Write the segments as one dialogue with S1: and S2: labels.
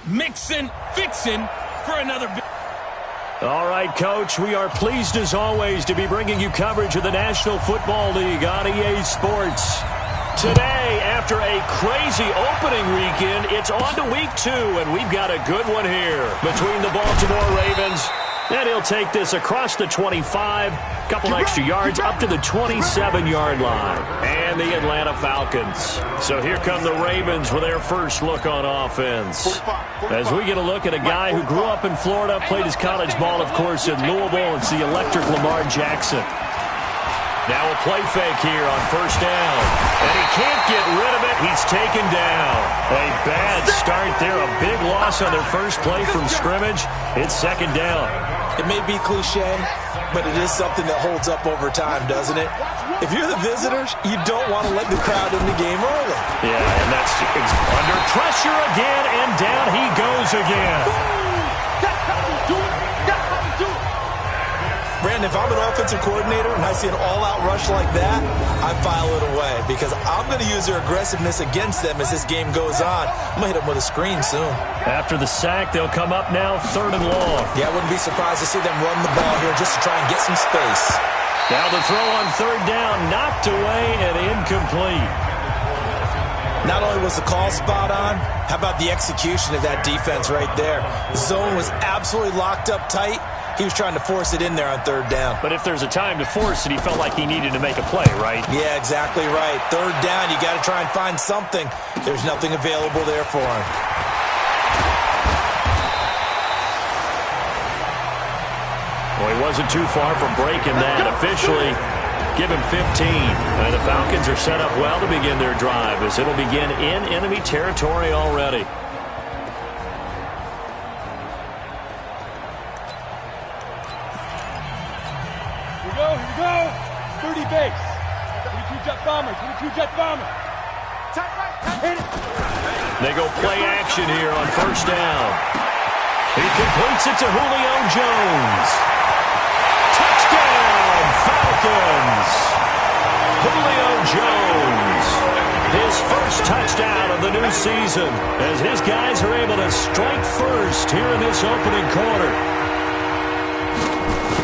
S1: Mixing, fixing for another.
S2: All right, Coach, we are pleased as always to be bringing you coverage of the National Football League on EA Sports. Today, after a crazy opening weekend, it's on to week 2, and we've got a good one here between the Baltimore Ravens. And he'll take this across the 25, couple extra yards up to the 27-yard line. And the Atlanta Falcons. So here come the Ravens with their first look on offense. As we get a look at a guy who grew up in Florida, played his college ball, of course, in Louisville. It's the electric Lamar Jackson. Now a play fake here on first down. And he can't get rid of it. He's taken down. A bad start there. A big loss on their first play from scrimmage. It's second down.
S3: It may be cliche, but it is something that holds up over time, doesn't it? If you're the visitors, you don't want to let the crowd in the game early.
S2: Yeah, and that's under pressure again, and down he goes again.
S3: Brandon, if I'm an offensive coordinator and I see an all-out rush like that, I file it away because I'm going to use their aggressiveness against them as this game goes on. I'm going to hit them with a screen soon.
S2: After the sack, they'll come up now third and long.
S3: Yeah, I wouldn't be surprised to see them run the ball here just to try and get some space.
S2: Now the throw on third down, knocked away and incomplete.
S3: Not only was the call spot on, how about the execution of that defense right there? The zone was absolutely locked up tight. He was trying to force it in there on third down.
S2: But if there's a time to force it, he felt like he needed to make a play, right?
S3: Yeah, exactly right. Third down, you got to try and find something. There's nothing available there for him.
S2: Well, he wasn't too far from breaking that. Officially, give him 15. And the Falcons are set up well to begin their drive as it'll begin in enemy territory already.
S4: Here we go. 30 base. 22 jet bomber. 22 jet bomber. Hit it.
S2: They go play action here on first down. He completes it to Julio Jones. Touchdown, Falcons. Julio Jones. His first touchdown of the new season as his guys are able to strike first here in this opening quarter.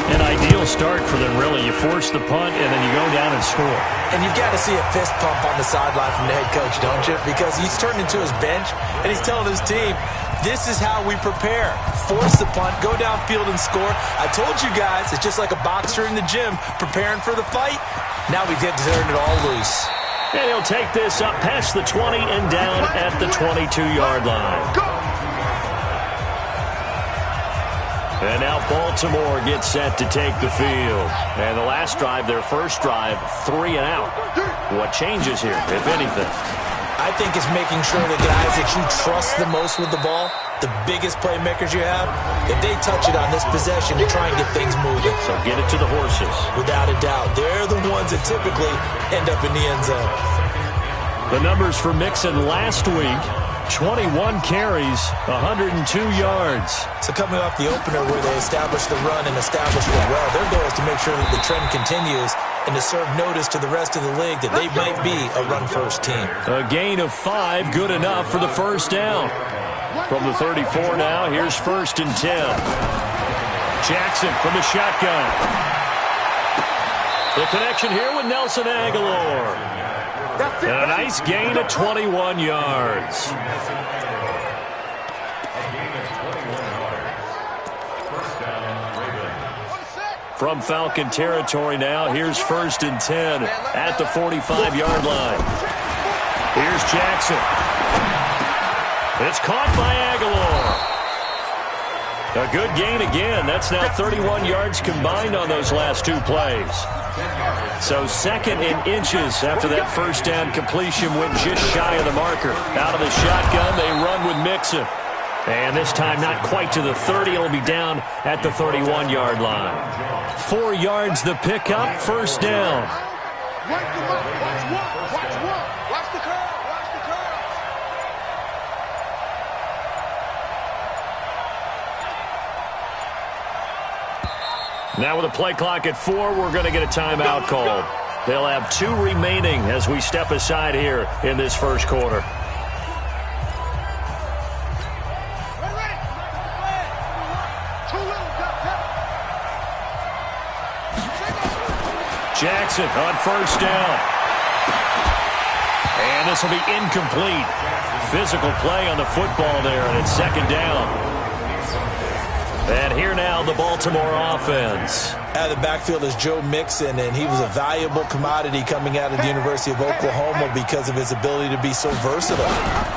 S2: An ideal start for them, really. You force the punt, and then you go down and score.
S3: And you've got to see a fist pump on the sideline from the head coach, don't you? Because he's turned into his bench, and he's telling his team, this is how we prepare. Force the punt, go downfield and score. I told you guys, it's just like a boxer in the gym preparing for the fight. Now we get to turn it all loose.
S2: And he'll take this up past the 20 and down at the 22-yard line. And now Baltimore gets set to take the field. And the last drive, their first drive, 3 and out. What changes here, if anything?
S3: I think it's making sure the guys that you trust the most with the ball, the biggest playmakers you have, that they touch it on this possession to try and get things moving.
S2: So get it to the horses.
S3: Without a doubt. They're the ones that typically end up in the end zone.
S2: The numbers for Mixon last week, 21 carries, 102 yards.
S3: So coming off the opener where they established the run and established it well, their goal is to make sure that the trend continues and to serve notice to the rest of the league that they might be a run-first team.
S2: A gain of 5, good enough for the first down. From the 34 now, here's first and 10. Jackson from the shotgun. The connection here with Nelson Aguilar. And a nice gain of 21 yards. From Falcon territory now, here's first and 10 at the 45-yard line. Here's Jackson. It's caught by Aguilar. A good gain again. That's now 31 yards combined on those last 2 plays. So second in inches after that first down completion went just shy of the marker. Out of the shotgun, they run with Mixon. And this time not quite to the 30. It'll be down at the 31-yard line. 4 yards the pickup, first down.
S4: Watch the curve.
S2: Now with a play clock at 4, we're going to get a timeout called. They'll have 2 remaining as we step aside here in this first quarter. Jackson on first down. And this will be incomplete. Physical play on the football there, and it's second down. And here now the Baltimore offense.
S3: Out of the backfield is Joe Mixon, and he was a valuable commodity coming out of the University of Oklahoma because of his ability to be so versatile.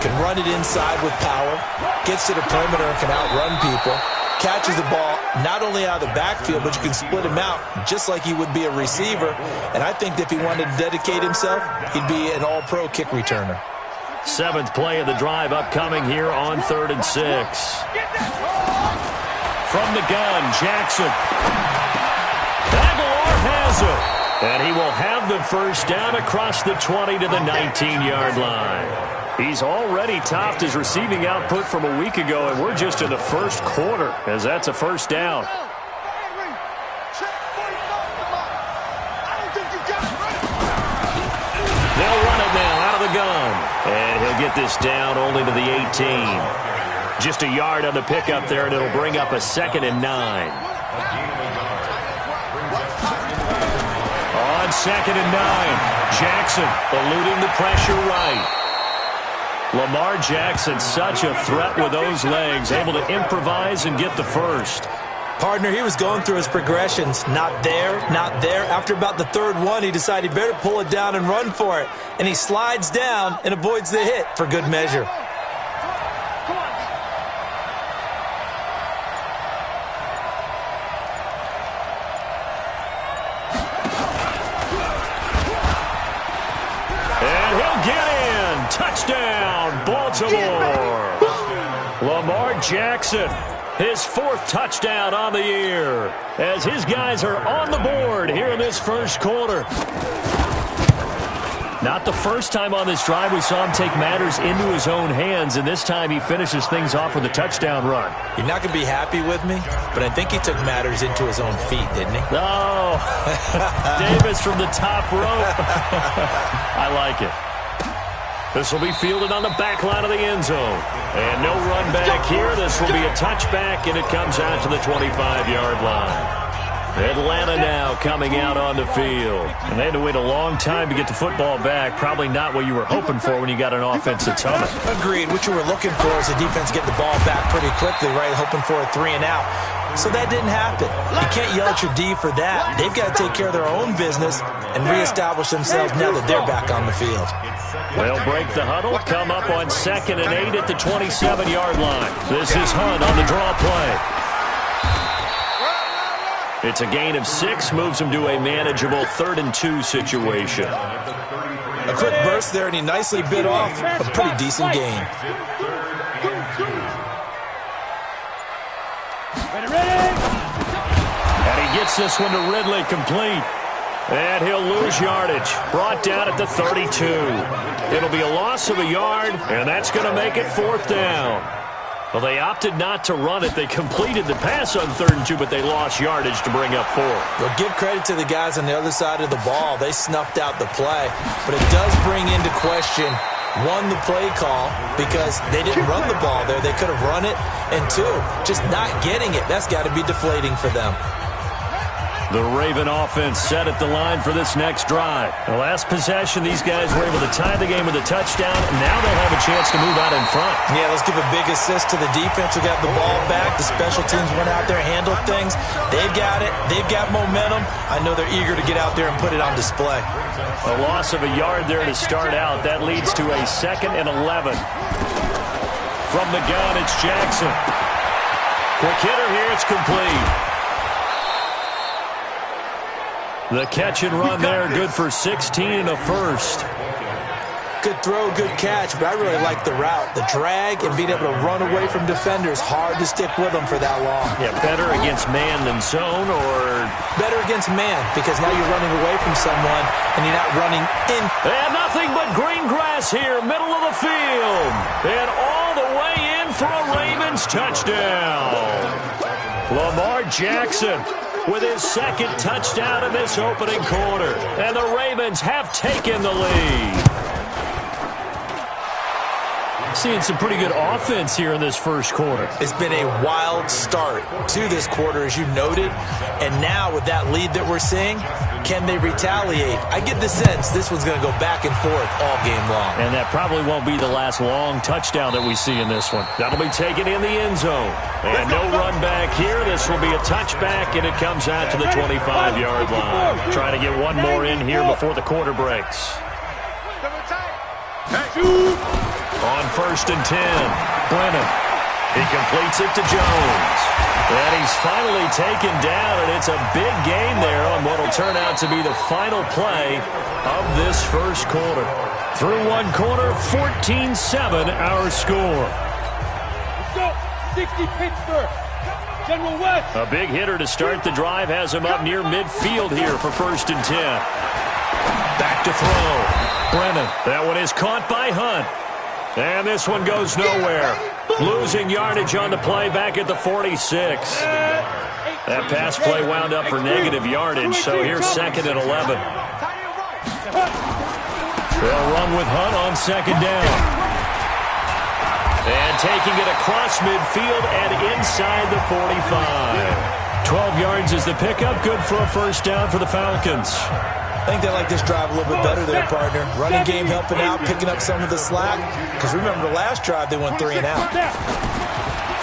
S3: Can run it inside with power, gets to the perimeter and can outrun people, catches the ball not only out of the backfield, but you can split him out just like he would be a receiver. And I think if he wanted to dedicate himself, he'd be an all-pro kick returner.
S2: Seventh play of the drive upcoming here on 3rd and 6. From the gun, Jackson. Aguilar has it. And he will have the first down across the 20 to the 19-yard line. He's already topped his receiving output from a week ago, and we're just in the first quarter as that's a first down. They'll run it now out of the gun. And he'll get this down only to the 18. Just a yard on the pickup there, and it'll bring up a 2nd and 9. On 2nd and 9, Jackson eluding the pressure right. Lamar Jackson, such a threat with those legs, able to improvise and get the first.
S3: Partner, he was going through his progressions. Not there, not there. After about the third one, he decided he better pull it down and run for it. And he slides down and avoids the hit for good measure.
S2: And he'll get in. Touchdown, Baltimore. Lamar Jackson, his 4th touchdown on the year, as his guys are on the board here in this first quarter. Not the first time on this drive we saw him take matters into his own hands, and this time he finishes things off with a touchdown run.
S3: You're not going to be happy with me, but I think he took matters into his own feet, didn't he?
S2: Oh, Davis from the top rope. I like it. This will be fielded on the back line of the end zone. And no run back here. This will be a touchback, and it comes out to the 25-yard line. Atlanta now coming out on the field. And they had to wait a long time to get the football back. Probably not what you were hoping for when you got an offense that's humming.
S3: Agreed. What you were looking for is the defense getting the ball back pretty quickly, right? Hoping for a 3 and out. So that didn't happen. You can't yell at your D for that. They've got to take care of their own business and reestablish themselves now that they're back on the field.
S2: They'll break the huddle, come up on 2nd and 8 at the 27-yard line. This is Hunt on the draw play. It's a gain of 6, moves him to a manageable 3rd and 2 situation.
S3: A quick burst there, and he nicely bit off a pretty decent gain.
S2: And he gets this one to Ridley, complete. And he'll lose yardage. Brought down at the 32. It'll be a loss of a yard, and that's going to make it 4th down. Well, they opted not to run it. They completed the pass on 3rd and 2, but they lost yardage to bring up 4.
S3: Well, give credit to the guys on the other side of the ball. They snuffed out the play. But it does bring into question, 1, the play call, because they didn't run the ball there. They could have run it. And 2, just not getting it. That's got to be deflating for them.
S2: The Raven offense set at the line for this next drive. The last possession, these guys were able to tie the game with a touchdown, and now they'll have a chance to move out in front.
S3: Yeah, let's give a big assist to the defense who got the ball back. The special teams went out there, handled things. They've got it. They've got momentum. I know they're eager to get out there and put it on display.
S2: A loss of a yard there to start out. That leads to a 2nd and 11. From the gun, it's Jackson. Quick hitter here, it's complete. The catch and run there, good for 16 and a first.
S3: Good throw, good catch, but I really like the route. The drag and being able to run away from defenders, hard to stick with them for that long.
S2: Yeah, better against man than zone, or?
S3: Better against man, because now you're running away from someone and you're not running in.
S2: And nothing but green grass here, middle of the field. And all the way in for a Ravens touchdown. Lamar Jackson with his 2nd touchdown in this opening quarter. And the Ravens have taken the lead. Seeing some pretty good offense here in this first quarter.
S3: It's been a wild start to this quarter, as you noted. And now with that lead that we're seeing, can they retaliate? I get the sense this one's going to go back and forth all game long.
S2: And that probably won't be the last long touchdown that we see in this one. That'll be taken in the end zone. And no run back here. This will be a touchback, and it comes out to the 25-yard line. Trying to get one more in here before the quarter breaks. On 1st and 10, Brennan. He completes it to Jones. And he's finally taken down, and it's a big gain there on what will turn out to be the final play of this first quarter. Through one quarter, 14-7 our score.
S4: Let's go. 60 Pittsburgh. General West.
S2: A big hitter to start the drive has him up near midfield here for 1st and 10. Back to throw. Brennan. That one is caught by Hunt. And this one goes nowhere. Losing yardage on the play back at the 46. That pass play wound up for negative yardage, so here's 2nd and 11. They'll run with Hunt on 2nd down. And taking it across midfield and inside the 45. 12 yards is the pickup. Good for a first down for the Falcons.
S3: I think they like this drive a little bit better there, partner. Running game helping out, picking up some of the slack. Because remember, the last drive they went 3 and out.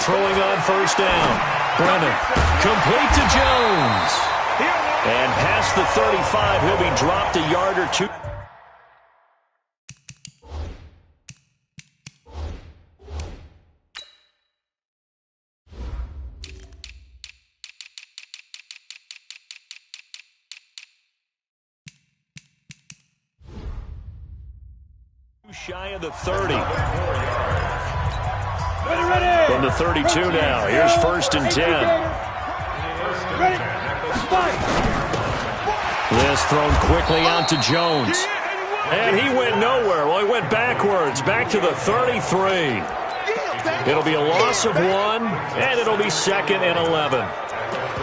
S2: Throwing on 1st down. Brennan. Complete to Jones. And past the 35, he'll be dropped a yard or two. Shy of the 30.
S4: Ready.
S2: From the 32 now. Here's 1st and 10.
S4: Ready.
S2: This thrown quickly out to Jones. And he went nowhere. Well, he went backwards. Back to the 33. It'll be a loss of 1, and it'll be 2nd and 11.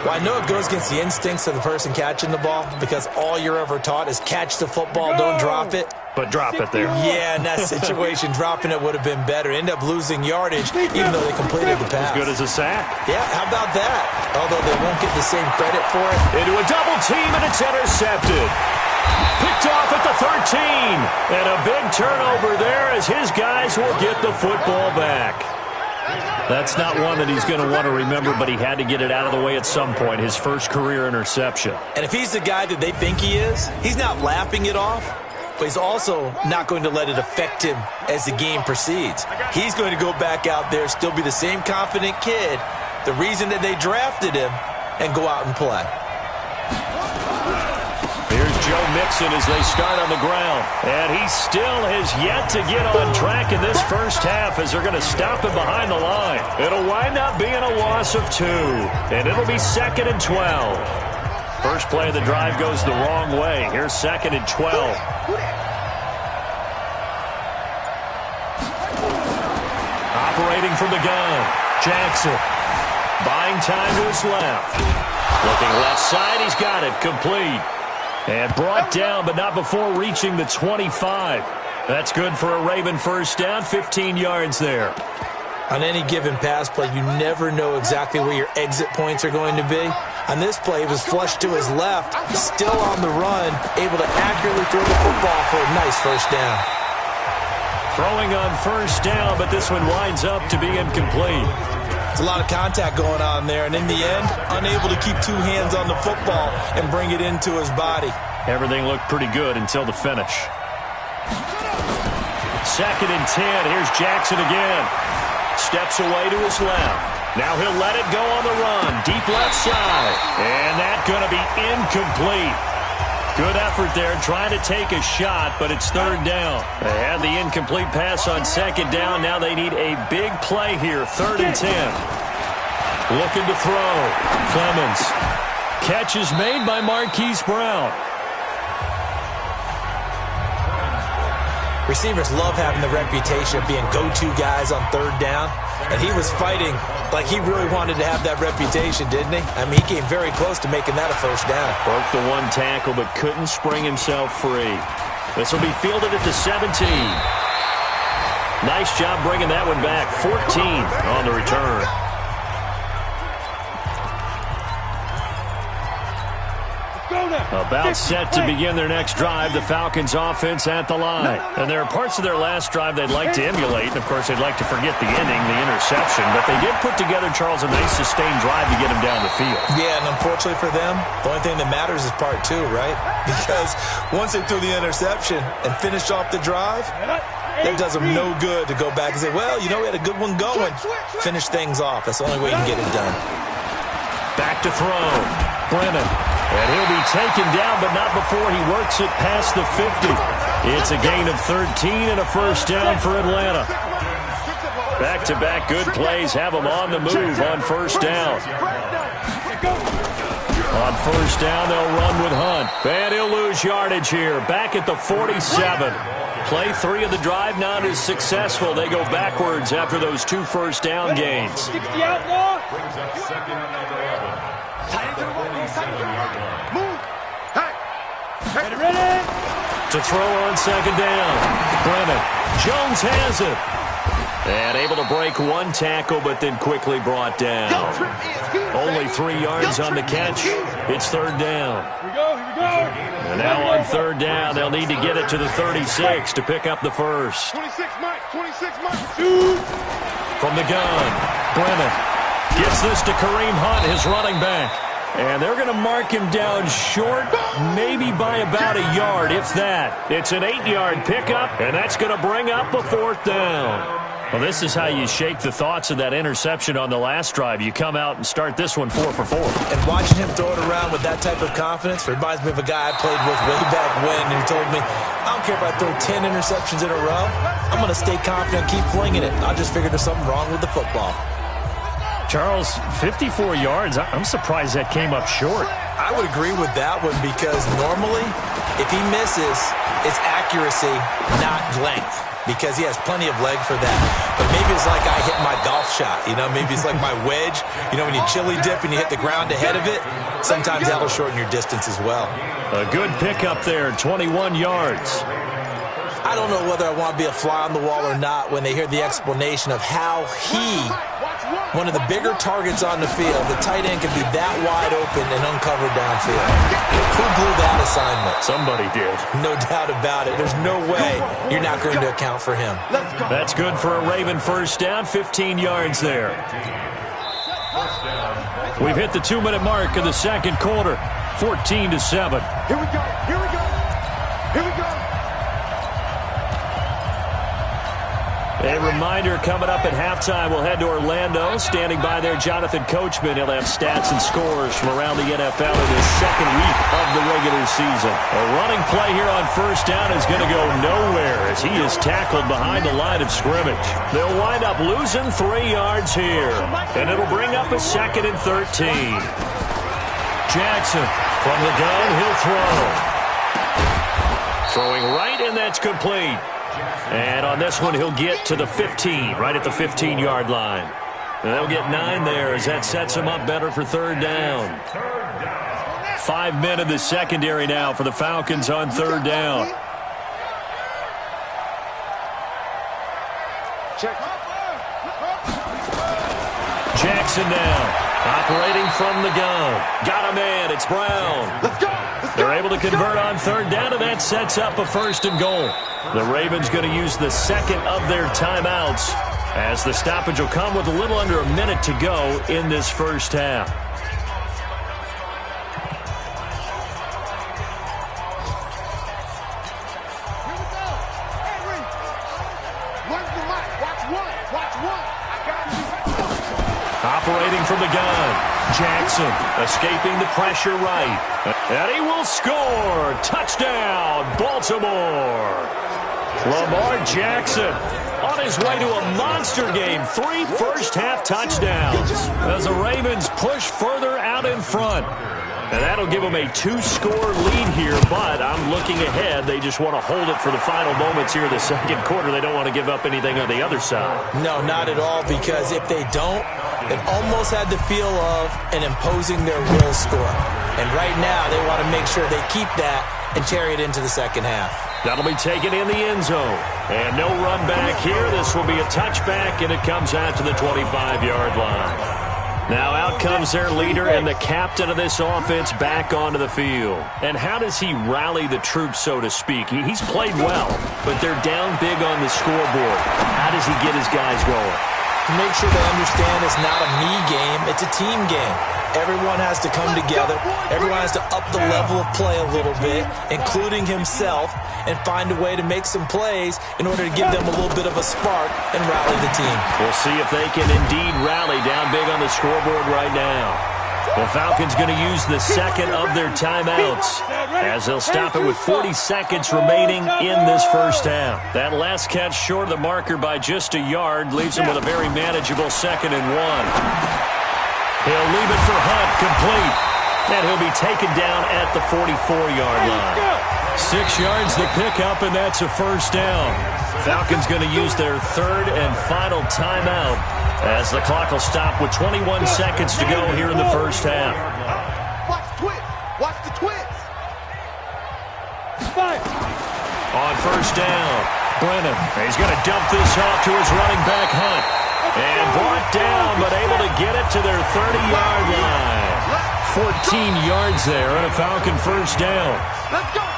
S3: Well, I know it goes against the instincts of the person catching the ball because all you're ever taught is catch the football, don't drop it.
S2: But drop it there.
S3: Yeah, in that situation, dropping it would have been better. End up losing yardage, even though they completed the pass.
S2: As good as a sack.
S3: Yeah, how about that? Although they won't get the same credit for it.
S2: Into a double team, and it's intercepted. Picked off at the 13. And a big turnover there as his guys will get the football back. That's not one that he's going to want to remember, but he had to get it out of the way at some point, his first career interception.
S3: And if he's the guy that they think he is, he's not laughing it off, but he's also not going to let it affect him as the game proceeds. He's going to go back out there, still be the same confident kid, the reason that they drafted him, and go out and play.
S2: Here's Joe Mixon as they start on the ground. And he still has yet to get on track in this first half as they're going to stop him behind the line. It'll wind up being a loss of 2. And it'll be 2nd and 12. First play of the drive goes the wrong way. Here's 2nd and 12. Operating from the gun, Jackson. Buying time to his left. Looking left side, he's got it. Complete. And brought down, but not before reaching the 25. That's good for a Raven first down, 15 yards there.
S3: On any given pass play, you never know exactly where your exit points are going to be. On this play, he was flushed to his left, still on the run, able to accurately throw the football for a nice first down.
S2: Throwing on first down, but this one winds up to be incomplete.
S3: It's a lot of contact going on there, and in the end, unable to keep 2 hands on the football and bring it into his body.
S2: Everything looked pretty good until the finish. 2nd and 10. Here's Jackson again. Steps away to his left. Now he'll let it go on the run. Deep left side. And that's going to be incomplete. Good effort there trying to take a shot, but it's 3rd down. They had the incomplete pass on 2nd down. Now they need a big play here. 3rd and 10. Looking to throw. Clemens. Catch is made by Marquise Brown.
S3: Receivers love having the reputation of being go-to guys on 3rd down. And he was fighting like he really wanted to have that reputation, didn't he? I mean, he came very close to making that a first down.
S2: Broke the 1 tackle, but couldn't spring himself free. This will be fielded at the 17. Nice job bringing that one back. 14 on the return. About set to begin their next drive, the Falcons offense at the line. And there are parts of their last drive they'd like to emulate. And, of course, they'd like to forget the ending, the interception. But they did put together, Charles, a nice sustained drive to get them down the field.
S3: Yeah, and unfortunately for them, the only thing that matters is part two, right? Because once they threw the interception and finished off the drive, that does them no good to go back and say, well, you know, we had a good one going. Finish things off. That's the only way you can get it done.
S2: Back to throw. Brennan. And he'll be taken down, but not before he works it past the 50. It's a gain of 13 and a first down for Atlanta. Back-to-back good plays have them on the move on first down. On first down, they'll run with Hunt. And he'll lose yardage here. Back at the 47. Play 3 of the drive not as successful. They go backwards after those 2 first down gains. To throw on second down. Brennan. Jones has it. And able to break 1 tackle, but then quickly brought down. Only 3 yards on the catch. It's third down.
S4: Here we go.
S2: And now on third down, they'll need to get it to the 36 to pick up the first.
S4: 26 Mike.
S2: From the gun, Brennan gets this to Kareem Hunt, his running back. And they're going to mark him down short, maybe by about a yard, if that. It's an 8-yard pickup, and that's going to bring up a fourth down. Well, this is how you shake the thoughts of that interception on the last drive. You come out and start this one 4 for 4.
S3: And watching him throw it around with that type of confidence reminds me of a guy I played with way back when, and he told me, I don't care if I throw 10 interceptions in a row. I'm going to stay confident and keep flinging it. I just figured there's something wrong with the football.
S2: Charles, 54 yards. I'm surprised that came up short.
S3: I would agree with that one because normally, if he misses, it's accuracy, not length, because he has plenty of leg for that. But maybe it's like I hit my golf shot, you know? Maybe it's like my wedge. You know, when you chili dip and you hit the ground ahead of it, sometimes that'll shorten your distance as well.
S2: A good pickup there, 21 yards.
S3: I don't know whether I want to be a fly on the wall or not when they hear the explanation of how he, one of the bigger targets on the field, the tight end can be that wide open and uncovered downfield. Who blew that assignment?
S2: Somebody did.
S3: No doubt about it. There's no way you're not going to account for him.
S2: That's good for a Raven first down, 15 yards there. We've hit the 2-minute mark of the second quarter, 14-7.
S4: Here we go.
S2: A reminder coming up at halftime, we'll head to Orlando. Standing by there, Jonathan Coachman. He'll have stats and scores from around the NFL in his second week of the regular season. A running play here on first down is going to go nowhere as he is tackled behind the line of scrimmage. They'll wind up losing 3 yards here, and it'll bring up a 2nd and 13. Jackson from the gun, he'll throw. Throwing right, and that's complete. And on this one, he'll get to the 15, right at the 15-yard line. And they'll get 9 there as that sets him up better for third down. 5 men in the secondary now for the Falcons on third down. Jackson now. Operating from the gun. Got a man. It's Brown. They're able to convert on third down, and that sets up a 1st and goal. The Ravens going to use the second of their timeouts as the stoppage will come with a little under a minute to go in this first half. Operating from the gun. Jackson escaping the pressure right. And he will score. Touchdown, Baltimore. Lamar Jackson on his way to a monster game. 3 first-half touchdowns as the Ravens push further out in front. And that'll give them a 2-score lead here, but I'm looking ahead. They just want to hold it for the final moments here in the second quarter. They don't want to give up anything on the other side.
S3: No, not at all, because if they don't, it almost had the feel of an imposing their will score. And right now, they want to make sure they keep that and carry it into the second half.
S2: That'll be taken in the end zone. And no run back here. This will be a touchback, and it comes out to the 25-yard line. Now out comes their leader and the captain of this offense back onto the field. And how does he rally the troops, so to speak? He's played well, but they're down big on the scoreboard. How does he get his guys going?
S3: To make sure they understand it's not a me game, it's a team game. Everyone has to come together. Everyone has to up the level of play a little bit, including himself, and find a way to make some plays in order to give them a little bit of a spark and rally the team.
S2: We'll see if they can indeed rally down big on the scoreboard right now. The Falcons going to use the second of their timeouts as they'll stop it with 40 seconds remaining in this first half. That last catch short of the marker by just a yard leaves them with a very manageable 2nd and 1. He'll leave it for Hunt, complete. And he'll be taken down at the 44-yard line. 6 yards to pick up, and that's a first down. Falcons going to use their 3rd and final timeout as the clock will stop with 21 seconds to go here in the first half.
S4: Watch the twist. Watch the twist.
S2: On first down, Brennan. He's going to dump this off to his running back, Hunt. And brought down, but able to get it to their 30-yard line. 14 yards there on a Falcon first down.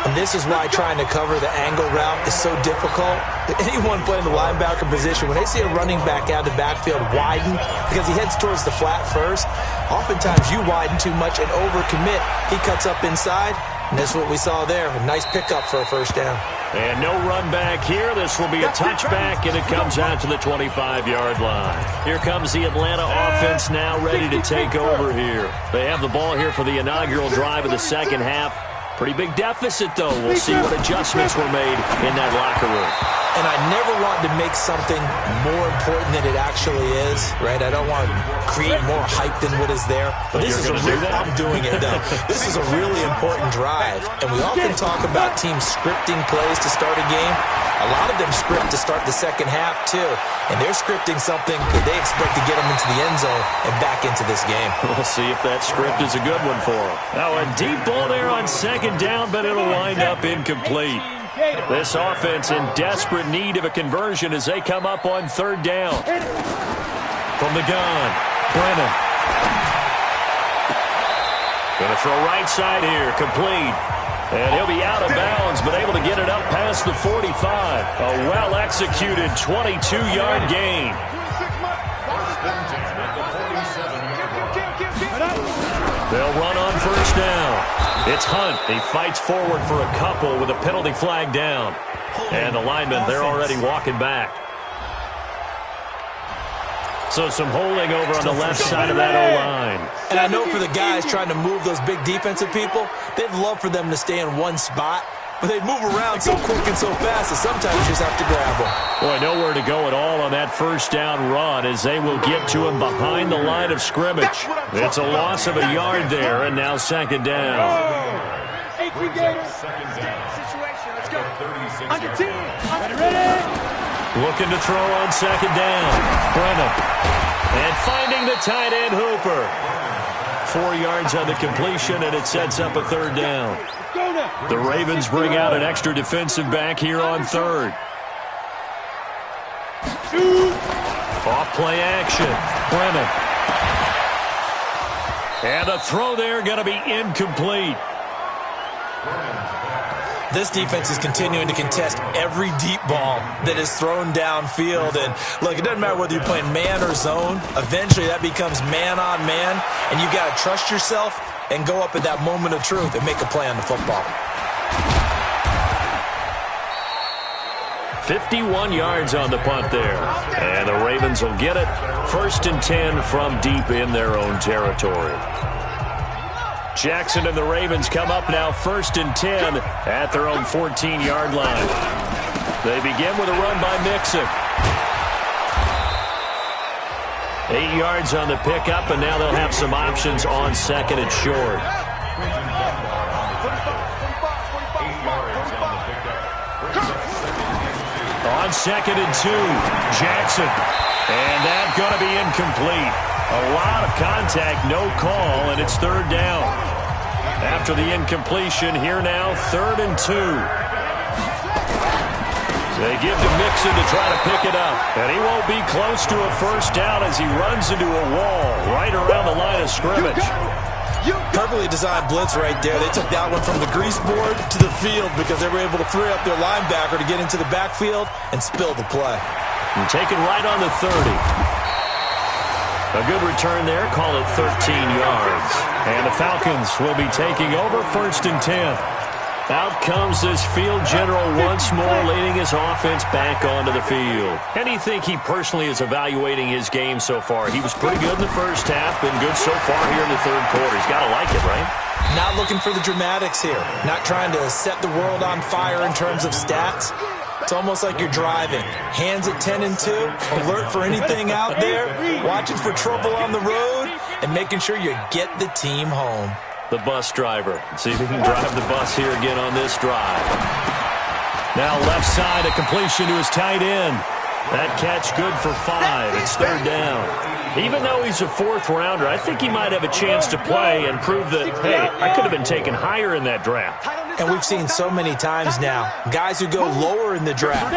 S3: And this is why trying to cover the angle route is so difficult. Anyone playing the linebacker position, when they see a running back out of the backfield widen because he heads towards the flat first, oftentimes you widen too much and overcommit. He cuts up inside, and that's what we saw there. A nice pickup for a first down.
S2: And no run back here. This will be a touchback, and it comes out to the 25-yard line. Here comes the Atlanta offense now ready to take over here. They have the ball here for the inaugural drive of the second half. Pretty big deficit, though. We'll see what adjustments were made in that locker room.
S3: And I never want to make something more important than it actually is, right? I don't want to create more hype than what is there. But this is I'm doing it, though. This is a really important drive. And we often talk about teams scripting plays to start a game. A lot of them script to start the second half, too. And they're scripting something that they expect to get them into the end zone and back into this game.
S2: We'll see if that script is a good one for them. Now, a deep ball there on second down, but it'll wind up incomplete. This offense in desperate need of a conversion as they come up on third down. From the gun, Brennan. Going to throw right side here, complete. And he'll be out of bounds, but able to get it up past the 45. A well-executed 22-yard gain. They'll run on first down. It's Hunt. He fights forward for a couple with a penalty flag down. And the linemen, they're already walking back. So some holding over on the left side of that O-line.
S3: And I know for the guys trying to move those big defensive people, they'd love for them to stay in one spot. But they move around so quick and so fast that sometimes you just have to grab them.
S2: Boy, nowhere to go at all on that first down run as they will get to him behind the line of scrimmage. It's a loss of a yard there, and now second down. Looking to throw on second down. Brennan. And finding the tight end, Hooper. 4 yards on the completion, and it sets up a third down. The Ravens bring out an extra defensive back here on third. Off-play action. Brennan. And a throw there going to be incomplete.
S3: This defense is continuing to contest every deep ball that is thrown downfield. And, look, it doesn't matter whether you're playing man or zone. Eventually that becomes man on man, and you got to trust yourself and go up at that moment of truth and make a play on the football.
S2: 51 yards on the punt there. And the Ravens will get it. 1st and 10 from deep in their own territory. Jackson and the Ravens come up now 1st and 10 at their own 14-yard line. They begin with a run by Mixon. 8 yards on the pickup, and now they'll have some options on second and short. On second and 2, Jackson. And that's going to be incomplete. A lot of contact, no call, and it's third down. After the incompletion, here now, 3rd and 2. They give to Mixon to try to pick it up. And he won't be close to a first down as he runs into a wall right around the line of scrimmage.
S3: Perfectly designed blitz right there. They took that one from the grease board to the field because they were able to free up their linebacker to get into the backfield and spill the play.
S2: And taken right on the 30. A good return there. Call it 13 yards. And the Falcons will be taking over 1st and 10. Out comes this field general once more, leading his offense back onto the field. And you think he personally is evaluating his game so far? He was pretty good in the first half, been good so far here in the third quarter. He's got to like it, right?
S3: Not looking for the dramatics here. Not trying to set the world on fire in terms of stats. It's almost like you're driving. Hands at 10 and 2, alert for anything out there, watching for trouble on the road, and making sure you get the team home.
S2: The bus driver. See if he can drive the bus here again on this drive. Now left side, a completion to his tight end. That catch good for 5. It's 3rd down. Even though he's a 4th rounder, I think he might have a chance to play and prove that, hey, I could have been taken higher in that draft.
S3: And we've seen so many times now, guys who go lower in the draft,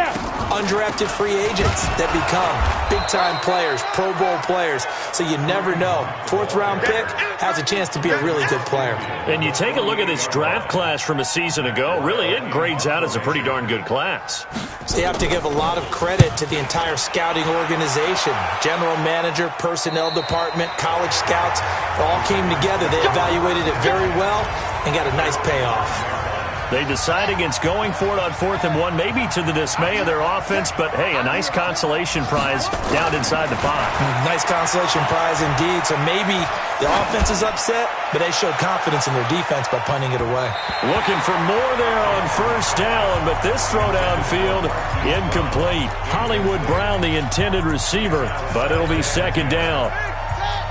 S3: undrafted free agents that become big-time players, Pro Bowl players. So you never know. 4th round pick has a chance to be a really good player.
S2: And you take a look at this draft class from a season ago, really it grades out as a pretty darn good class.
S3: So you have to give a lot of credit to the entire scouting organization. General manager, personnel department, college scouts, all came together. They evaluated it very well and got a nice payoff.
S2: They decide against going for it on 4th and 1, maybe to the dismay of their offense, but hey, a nice consolation prize down inside the 5.
S3: Nice consolation prize indeed. So maybe the offense is upset, but they showed confidence in their defense by punting it away.
S2: Looking for more there on 1st down, but this throw downfield incomplete. Hollywood Brown, the intended receiver, but it'll be 2nd down.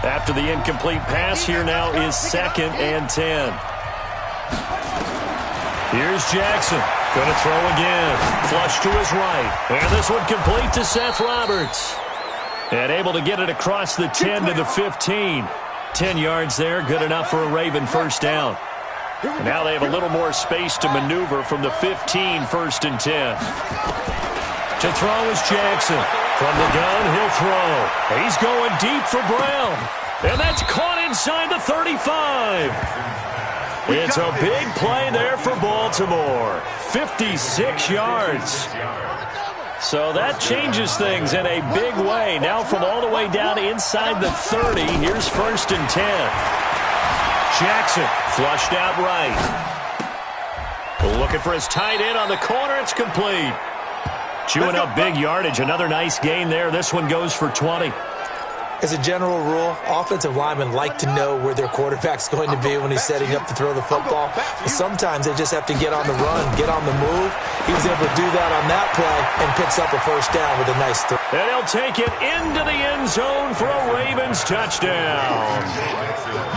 S2: After the incomplete pass, here now is 2nd and 10. Here's Jackson. Going to throw again. Flush to his right. And this one complete to Seth Roberts. And able to get it across the 10 to the 15. 10 yards there. Good enough for a Raven 1st down. And now they have a little more space to maneuver from the 15, 1st and 10. To throw is Jackson. From the gun, he'll throw. He's going deep for Brown. And that's caught inside the 35. It's a big play there for Baltimore. 56 yards. So that changes things in a big way. Now from all the way down inside the 30, here's 1st and 10. Jackson flushed out right. Looking for his tight end on the corner. It's complete. Chewing up big yardage. Another nice gain there. This one goes for 20.
S3: As a general rule, offensive linemen like to know where their quarterback's going to be when he's setting up to throw the football. But sometimes they just have to get on the run, get on the move. He was able to do that on that play and picks up a 1st down with a nice throw.
S2: And he'll take it into the end zone for a Ravens touchdown.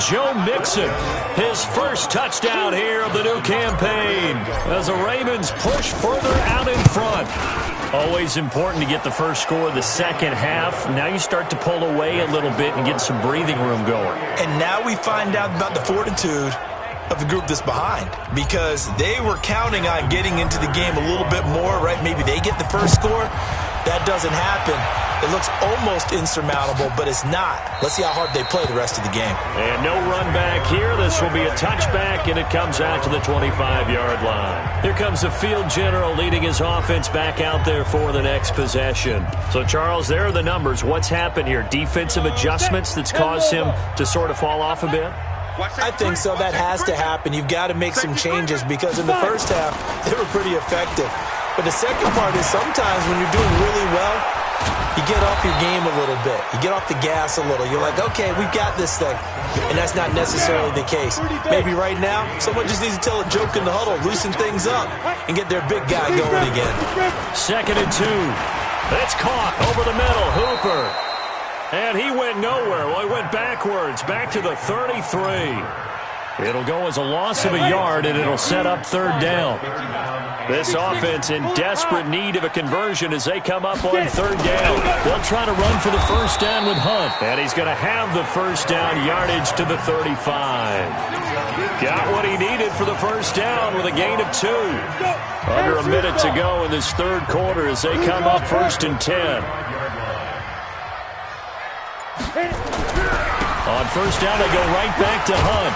S2: Joe Mixon, his 1st touchdown here of the new campaign as the Ravens push further out in front. Always important to get the first score of the second half. Now you start to pull away a little bit and get some breathing room going.
S3: And now we find out about the fortitude of the group that's behind, because they were counting on getting into the game a little bit more, right? Maybe they get the first score. That doesn't happen. It looks almost insurmountable, but it's not. Let's see how hard they play the rest of the game.
S2: And no run back here. This will be a touchback, and it comes out to the 25-yard line. Here comes the field general leading his offense back out there for the next possession. So, Charles, there are the numbers. What's happened here? Defensive adjustments that's caused him to sort of fall off a bit?
S3: I think so. That has to happen. You've got to make some changes because in the first half, they were pretty effective. But the second part is sometimes when you're doing really well, you get off your game a little bit. You get off the gas a little. You're like, okay, we've got this thing. And that's not necessarily the case. Maybe right now, someone just needs to tell a joke in the huddle, loosen things up, and get their big guy going again.
S2: 2nd and 2. It's caught over the middle. Hooper. And he went nowhere. Well, he went backwards, back to the 33. It'll go as a loss of a yard, and it'll set up 3rd down. This offense in desperate need of a conversion as they come up on 3rd down. They'll try to run for the 1st down with Hunt, and he's going to have the 1st down, yardage to the 35. Got what he needed for the first down with a gain of 2. Under a minute to go in this third quarter as they come up 1st and 10. On first down, they go right back to Hunt.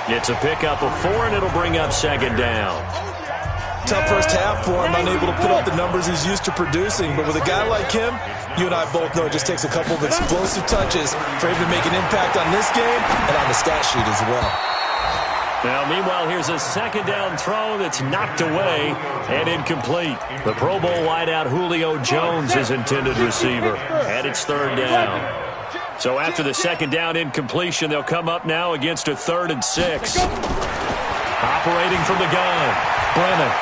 S2: It's a pickup of 4, and it'll bring up 2nd down.
S3: Tough first half for him, unable to put up the numbers he's used to producing. But with a guy like him, you and I both know it just takes a couple of explosive touches for him to make an impact on this game and on the stat sheet as well.
S2: Now, meanwhile, here's a 2nd down throw that's knocked away and incomplete. The Pro Bowl wideout Julio Jones is intended receiver, and it's 3rd down. So after the 2nd down incompletion, they'll come up now against a 3rd and 6. Operating from the gun, Brennan.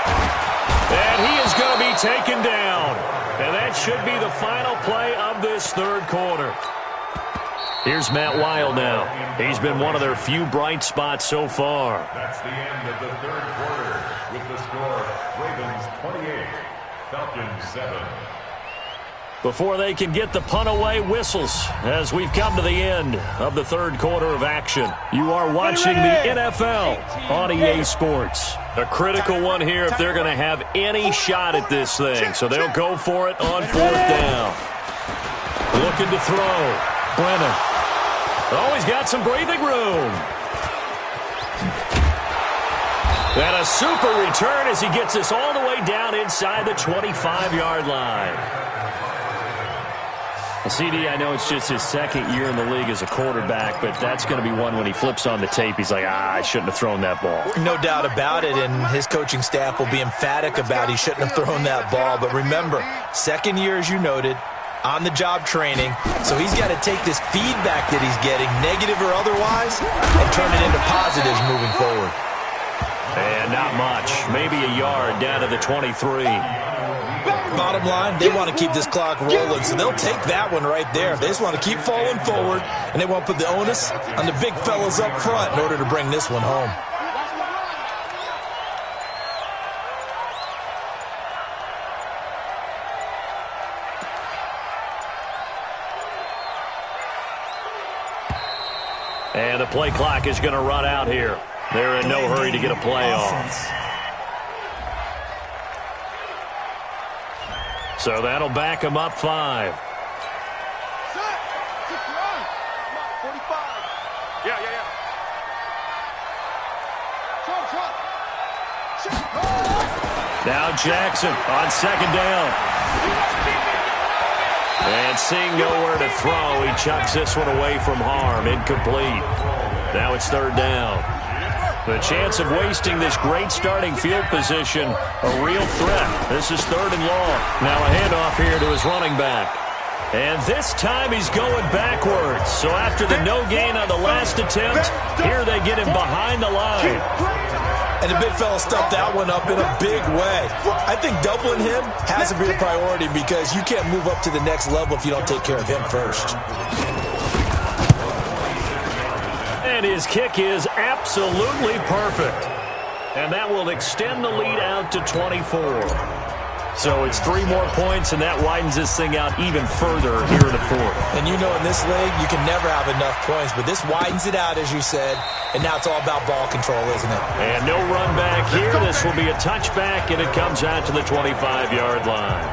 S2: And he is going to be taken down. And that should be the final play of this third quarter. Here's Matt Wild now. He's been one of their few bright spots so far.
S5: That's the end of the third quarter with the score Ravens 28, Falcons 7.
S2: Before they can get the punt away, whistles as we've come to the end of the third quarter of action. You are watching the NFL on EA Sports. A critical one here if they're going to have any shot at this thing. So they'll go for it on 4th down. Looking to throw. Brennan. Oh, he's got some breathing room. And a super return as he gets this all the way down inside the 25-yard line. CD, I know it's just his 2nd year in the league as a quarterback, but that's going to be one when he flips on the tape. He's like, I shouldn't have thrown that ball.
S3: No doubt about it, and his coaching staff will be emphatic about he shouldn't have thrown that ball. But remember, 2nd year, as you noted, on-the-job training, so he's got to take this feedback that he's getting, negative or otherwise, and turn it into positives moving forward.
S2: And not much. Maybe a yard down to the 23.
S3: Bottom line, they want to keep this clock rolling, so they'll take that one right there. They just want to keep falling forward, and they want to put the onus on the big fellas up front in order to bring this one home.
S2: And the play clock is going to run out here. They're in no hurry to get a play off. So that'll back them up 5. Now Jackson on 2nd down. And seeing nowhere to throw, he chucks this one away from harm. Incomplete. Now it's 3rd down. The chance of wasting this great starting field position, a real threat. This is 3rd and long. Now a handoff here to his running back. And this time he's going backwards. So after the no gain on the last attempt, here they get him behind the line.
S3: And the big fella stuffed that one up in a big way. I think doubling him has to be a priority because you can't move up to the next level if you don't take care of him first.
S2: And his kick is absolutely perfect. And that will extend the lead out to 24. So it's 3 more points, and that widens this thing out even further here in the 4th.
S3: And you know in this league, you can never have enough points, but this widens it out, as you said, and now it's all about ball control, isn't it?
S2: And no run back here. This will be a touchback, and it comes out to the 25-yard line.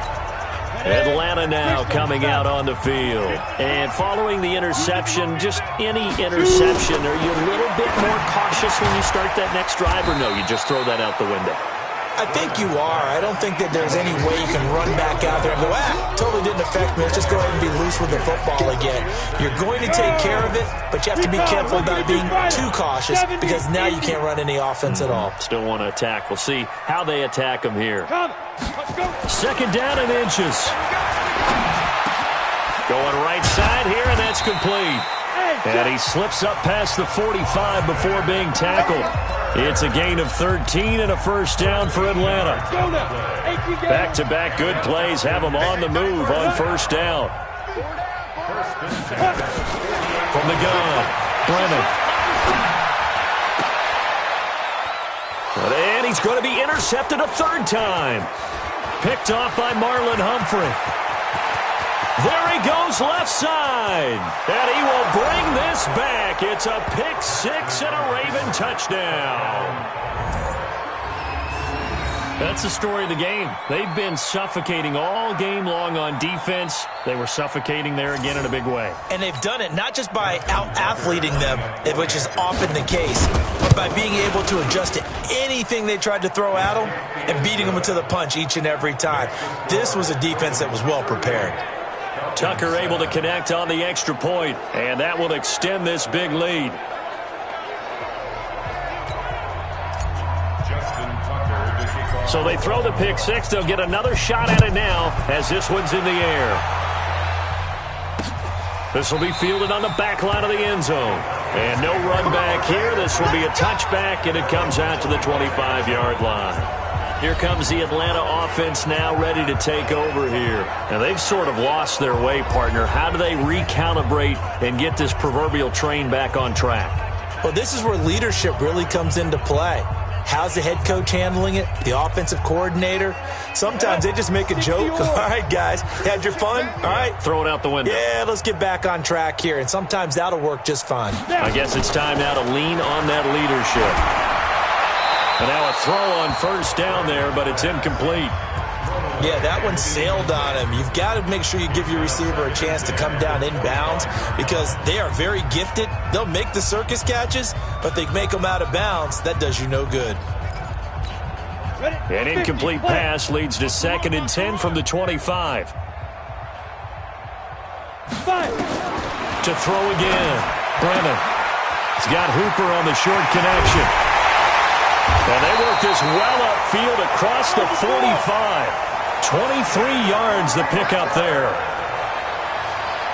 S2: Atlanta now coming out on the field. And following the interception, just any interception, are you a little bit more cautious when you start that next drive, or no, you just throw that out the window?
S3: I think you are. I don't think that there's any way you can run back out there and go, totally didn't affect me. Let's just go ahead and be loose with the football again. You're going to take care of it, but you have to be careful about being too cautious because now you can't run any offense at all.
S2: Still want to attack. We'll see how they attack them here. 2nd down and inches. Going right side here, and that's complete. And he slips up past the 45 before being tackled. It's a gain of 13 and a first down for Atlanta. Back-to-back good plays have them on the move on first down. From the gun, Brennan. And he's going to be intercepted a 3rd time. Picked off by Marlon Humphrey. There he goes left side. And he will bring this back. It's a pick six and a Raven touchdown. That's the story of the game. They've been suffocating all game long on defense. They were suffocating there again in a big way.
S3: And they've done it not just by out-athleting them, which is often the case, but by being able to adjust to anything they tried to throw at them and beating them to the punch each and every time. This was a defense that was well prepared.
S2: Tucker able to connect on the extra point, and that will extend this big lead. So they throw the pick six. They'll get another shot at it now as this one's in the air. This will be fielded on the back line of the end zone. And no run back here. This will be a touchback, and it comes out to the 25-yard line. Here comes the Atlanta offense now ready to take over here. And they've sort of lost their way, partner. How do they recalibrate and get this proverbial train back on track?
S3: Well, this is where leadership really comes into play. How's the head coach handling it? The offensive coordinator? Sometimes they just make a joke. All right, guys, had your fun? All right.
S2: Throw it out the window.
S3: Yeah, let's get back on track here. And sometimes that'll work just fine.
S2: I guess it's time now to lean on that leadership. And now a throw on first down there, but it's incomplete.
S3: Yeah, that one sailed on him. You've got to make sure you give your receiver a chance to come down inbounds because they are very gifted. They'll make the circus catches, but they make them out of bounds. That does you no good.
S2: An incomplete pass leads to 2nd and 10 from the 25. To throw again. Brennan. He's got Hooper on the short connection. And they work this well upfield across the 45. 23 yards the pickup there.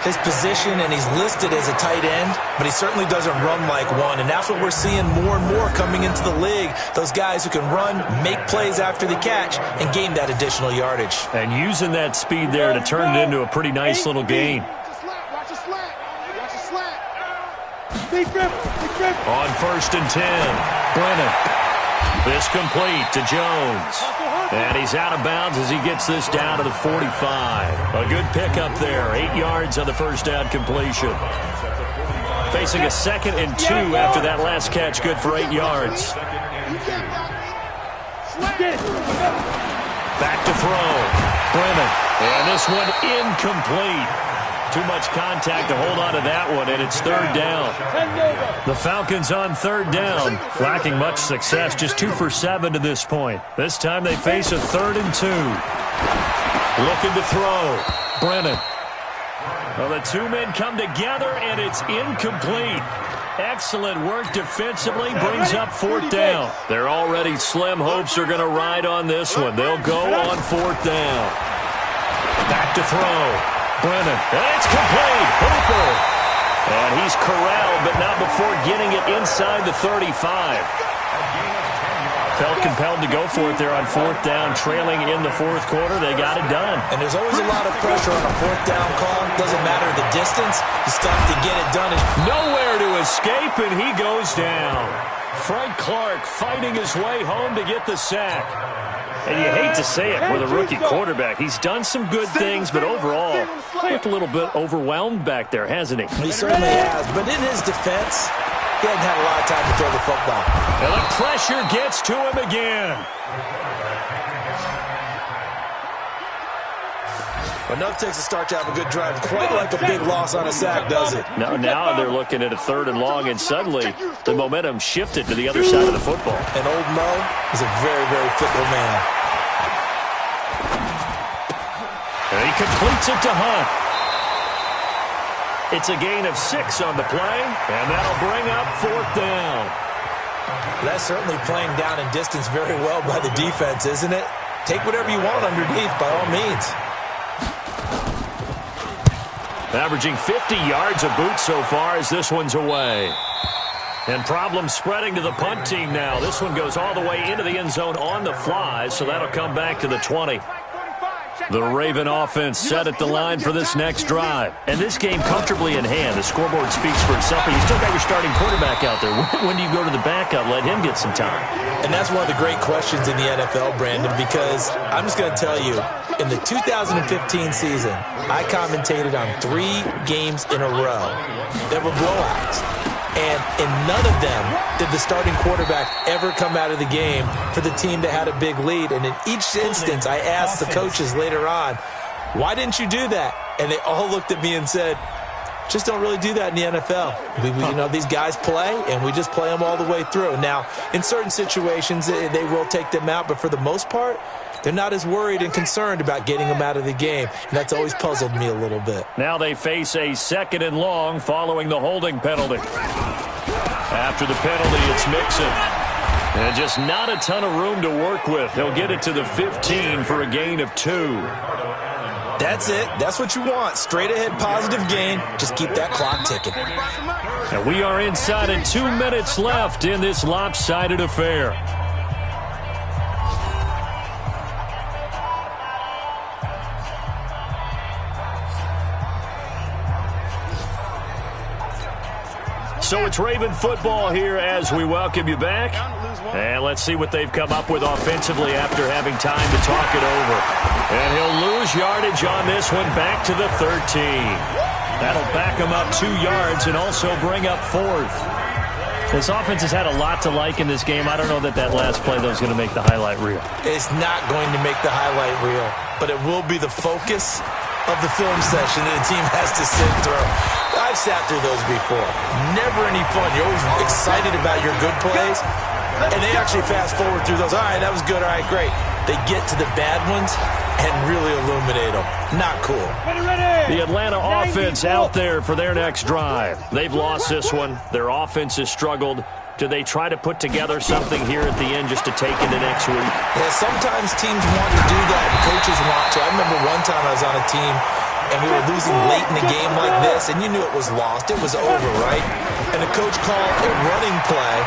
S3: His position, and he's listed as a tight end, but he certainly doesn't run like one, and that's what we're seeing more and more coming into the league. Those guys who can run, make plays after the catch, and gain that additional yardage.
S2: And using that speed there to turn it into a pretty nice little gain.
S4: Watch a slant. Big grip.
S2: On 1st and 10, Brennan. This complete to Jones. And he's out of bounds as he gets this down to the 45. A good pickup there. 8 yards on the first down completion. Facing a 2nd and 2 after that last catch. Good for 8 yards. Back to throw. Brennan. And this one incomplete. Too much contact to hold on to that one, and it's 3rd down. The Falcons on 3rd down, lacking much success, just 2 for 7 to this point. This time they face a 3rd and 2. Looking to throw. Brennan. Well, the two men come together, and it's incomplete. Excellent work defensively, brings up 4th down. Their already slim hopes are going to ride on this one. They'll go on 4th down. Back to throw. Brennan, and it's complete. Hooper. And he's corralled, but not before getting it inside the 35. Felt compelled to go for it there on 4th down, trailing in the 4th quarter. They got it done.
S3: And there's always a lot of pressure on a 4th down call. Doesn't matter the distance. It's tough to get it done.
S2: Nowhere to escape, and he goes down. Frank Clark fighting his way home to get the sack. And you hate to say it with a rookie quarterback. He's done some good things, but overall, looked a little bit overwhelmed back there, hasn't he?
S3: He certainly has. But in his defense, he hasn't had a lot of time to throw the football.
S2: And the pressure gets to him again.
S3: Enough takes a start to have a good drive. Quite like a big loss on a sack, does it?
S2: Now they're looking at a 3rd and long, and suddenly the momentum shifted to the other side of the football.
S3: And old Mo is a very, very fickle man.
S2: And he completes it to Hunt. It's a gain of 6 on the play, and that'll bring up 4th down.
S3: That's certainly playing down in distance very well by the defense, isn't it? Take whatever you want underneath, by all means.
S2: Averaging 50 yards a boot so far as this one's away. And problems spreading to the punt team now. This one goes all the way into the end zone on the fly, so that'll come back to the 20. The Raven offense set at the line for this next drive. And this game comfortably in hand. The scoreboard speaks for itself, but you still got your starting quarterback out there. When do you go to the backup, let him get some time?
S3: And that's one of the great questions in the NFL, Brandon, because I'm just going to tell you, in the 2015 season, I commentated on 3 games in a row that were blowouts. And in none of them did the starting quarterback ever come out of the game for the team that had a big lead. And in each instance, I asked the coaches later on, why didn't you do that? And they all looked at me and said, just don't really do that in the NFL. These guys play, and we just play them all the way through. Now, in certain situations, they will take them out, but for the most part, they're not as worried and concerned about getting them out of the game, and that's always puzzled me a little bit.
S2: Now they face a 2nd and long following the holding penalty. After the penalty, it's Mixon. And just not a ton of room to work with. He'll get it to the 15 for a gain of 2.
S3: That's it. That's what you want. Straight ahead positive gain. Just keep that clock ticking.
S2: And we are inside of 2 minutes left in this lopsided affair. So it's Raven football here as we welcome you back. And let's see what they've come up with offensively after having time to talk it over. And he'll lose yardage on this one, back to the 13. That'll back him up 2 yards and also bring up 4th. This offense has had a lot to like in this game. I don't know that last play, though, is going to make the highlight reel.
S3: It's not going to make the highlight reel, but it will be the focus of the film session that the team has to sit through. I've sat through those before. Never any fun. You're always excited about your good plays, and they actually fast forward through those. All right, that was good. All right, great. They get to the bad ones and really illuminate them. Not cool.
S2: The Atlanta offense out there for their next drive. They've lost this one. Their offense has struggled. Do they try to put together something here at the end just to take into next week?
S3: Yeah, sometimes teams want to do that, and coaches want to. I remember one time I was on a team, and we were losing late in a game like this, and you knew it was lost. It was over, right? And the coach called a running play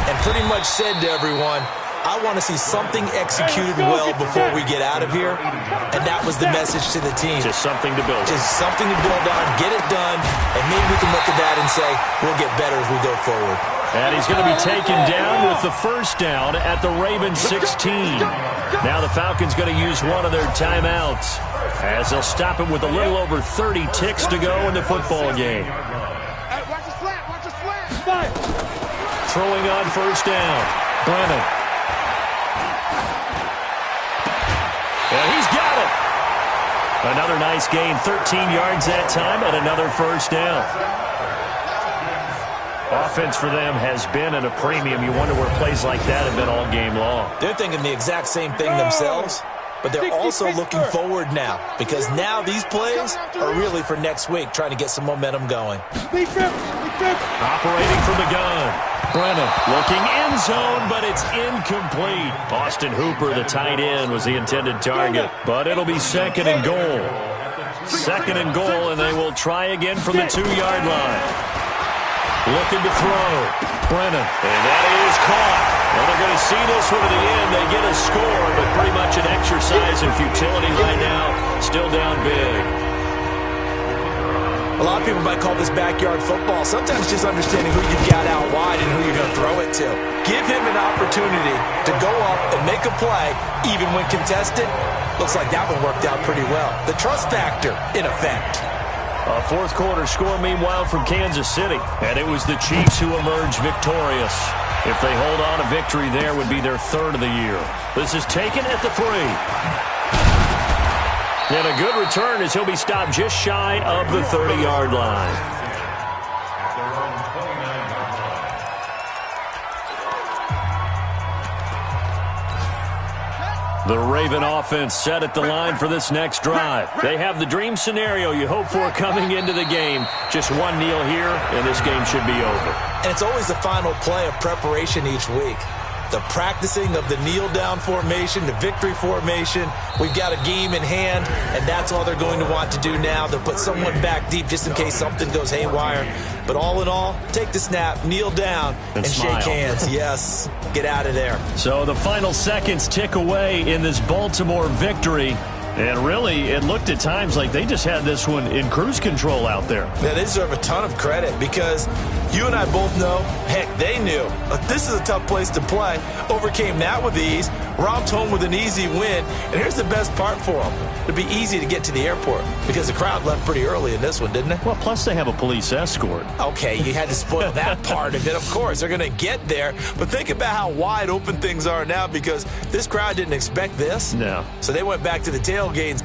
S3: and pretty much said to everyone, I want to see something executed well before we get out of here. And that was the message to the team.
S2: Just something to build on.
S3: Just something to build on, get it done, and maybe we can look at that and say, we'll get better as we go forward.
S2: And he's going to be taken down with the first down at the Ravens 16. Now the Falcons going to use one of their timeouts as they'll stop him with a little over 30 ticks to go in the football game.
S4: Watch the slant.
S2: Throwing on first down. Brennan. And he's got it. Another nice gain, 13 yards that time, and another first down. Offense for them has been at a premium. You wonder where plays like that have been all game long.
S3: They're thinking the exact same thing themselves, but they're also looking forward now, because now these plays are really for next week, trying to get some momentum going.
S2: Operating from the gun. Brennan looking end zone, but it's incomplete. Austin Hooper, the tight end, was the intended target, but it'll be 2nd and goal. 2nd and goal, and they will try again from the 2-yard line. Looking to throw. Brennan. And that is caught. Well, they're going to see this one to the end. They get a score, but pretty much an exercise in futility right now. Still down big.
S3: A lot of people might call this backyard football. Sometimes just understanding who you've got out wide and who you're going to throw it to. Give him an opportunity to go up and make a play, even when contested. Looks like that one worked out pretty well. The trust factor, in effect.
S2: A fourth quarter score, meanwhile, from Kansas City. And it was the Chiefs who emerged victorious. If they hold on, a victory there would be their 3rd of the year. This is taken at the 3. And a good return as he'll be stopped just shy of the 30-yard line. The Raven offense set at the line for this next drive. They have the dream scenario you hope for coming into the game. Just one kneel here, and this game should be over.
S3: And it's always the final play of preparation each week. The practicing of the kneel-down formation, the victory formation. We've got a game in hand, and that's all they're going to want to do now. They'll put someone back deep just in case something goes haywire. But all in all, take the snap, kneel down, and shake hands. Yes, get out of there.
S2: So the final seconds tick away in this Baltimore victory. And really, it looked at times like they just had this one in cruise control out there.
S3: Now, they deserve a ton of credit because you and I both know, heck, they knew. This is a tough place to play. Overcame that with ease, romped home with an easy win. And here's the best part for them. It'd be easy to get to the airport because the crowd left pretty early in this one, didn't it?
S2: Well, plus they have a police escort.
S3: Okay, you had to spoil that part of it. Of course, they're going to get there. But think about how wide open things are now because this crowd didn't expect this.
S2: No.
S3: So they went back to the tailgates.